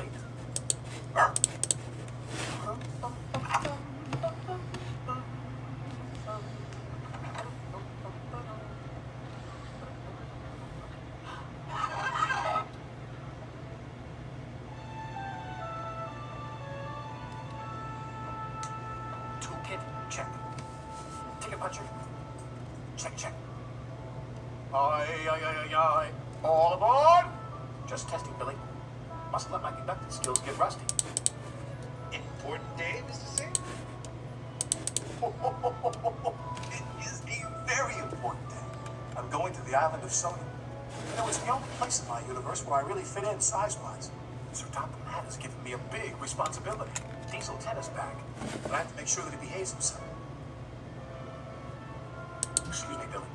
late. Toolkit, check. Ticket puncher, check, check. Aye. All aboard! Just testing, Billy. Mustn't let my conducting skills get rusty. Important day, Mr. Sam? It is a very important day. I'm going to the island of Sullivan. You know, it's the only place in my universe where I really fit in size-wise. Sir Topham Hatt has given me a big responsibility. Diesel 10 is back, but I have to make sure that he behaves himself. Excuse me, Billy.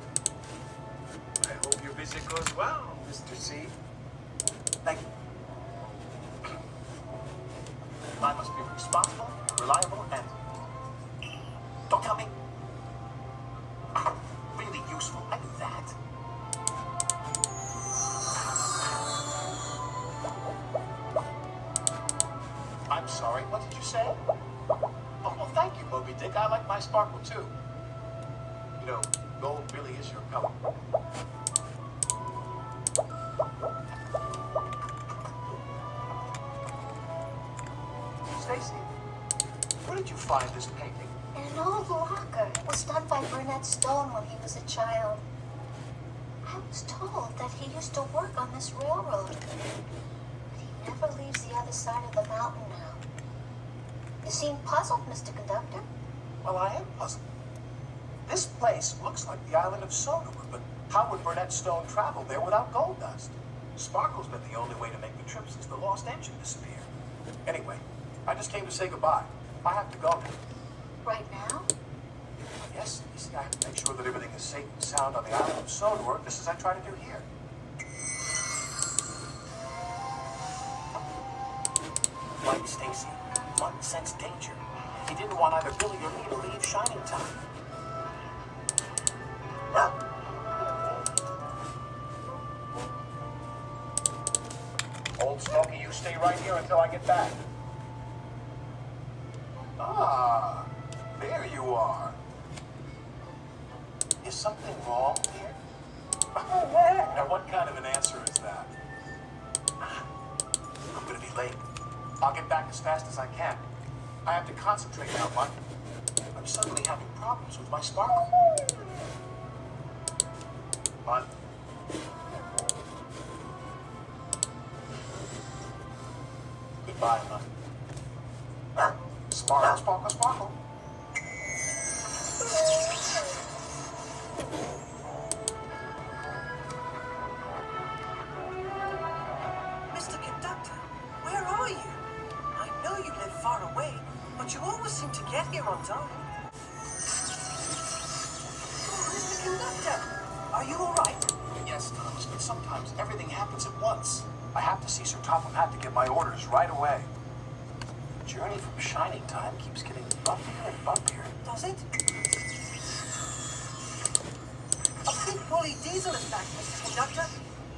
I hope your visit goes well, Mr. C. Thank you. I must be responsible, reliable, and... Don't tell me. Really useful like that. I'm sorry, what did you say? Oh, well, thank you, Moby Dick. I like my sparkle, too. You know, gold really is your color. Stacey, where did you find this painting? In an old locker. It was done by Burnet Stone when he was a child. I was told that he used to work on this railroad. But he never leaves the other side of the mountain now. You seem puzzled, Mr. Conductor. Well, I am puzzled. This place looks like the island of Sonoma, but how would Burnet Stone travel there without gold dust? Sparkle's been the only way to make the trip since the lost engine disappeared. Anyway, I just came to say goodbye. I have to go now. Right now? Yes, you see, I have to make sure that everything is safe and sound on the island of Sonoma, just as I try to do here. Like Stacey, Mutt sensed danger. He didn't want either Billy or me to leave Shining Time. Old Smoky, you stay right here until I get back. Ah, there you are. Is something wrong here? Now, what kind of an answer is that? I'm gonna be late. I'll get back as fast as I can. I have to concentrate now, Mutt. I'm suddenly having problems with my sparkle. Mutt. Goodbye, Mutt. Sparkle, sparkle, sparkle. Mr. Conductor, where are you? I know you live far away, but you always seem to get here on time. Mr. Conductor, are you all right? Yes, Thomas, but sometimes everything happens at once. I have to see Sir Topham Hatt to get my orders right away. The journey from Shining Time keeps getting bumpier and bumpier. Does it? A big woolly diesel is back, Mr. Conductor.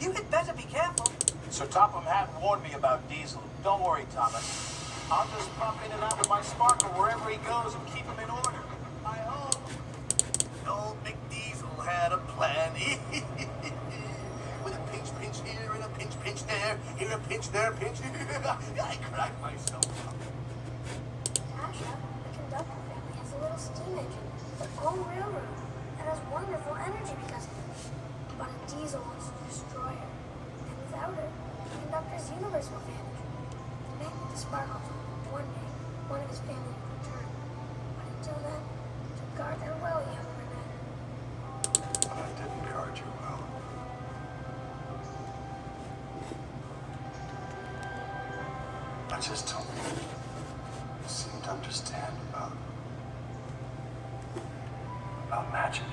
You had better be careful. Sir Topham Hatt warned me about Diesel. Don't worry, Thomas. I'll just pop in and out with my sparkle wherever he goes and keep him in order. I hope. Old McDiesel had a plan. With a pinch here and a pinch there. Here a pinch, there a pinch. I cracked myself up. Tasha, the conductor family, has a little steam engine, its own railroad, and has wonderful energy because of it. But a diesel wants to destroy it. And without it, the conductor's universe will vanish. The man with the sparkles, one day, one of his family will return. But until then, to guard her well, young Burnet. I didn't guard you well. I just don't seem to understand about magic.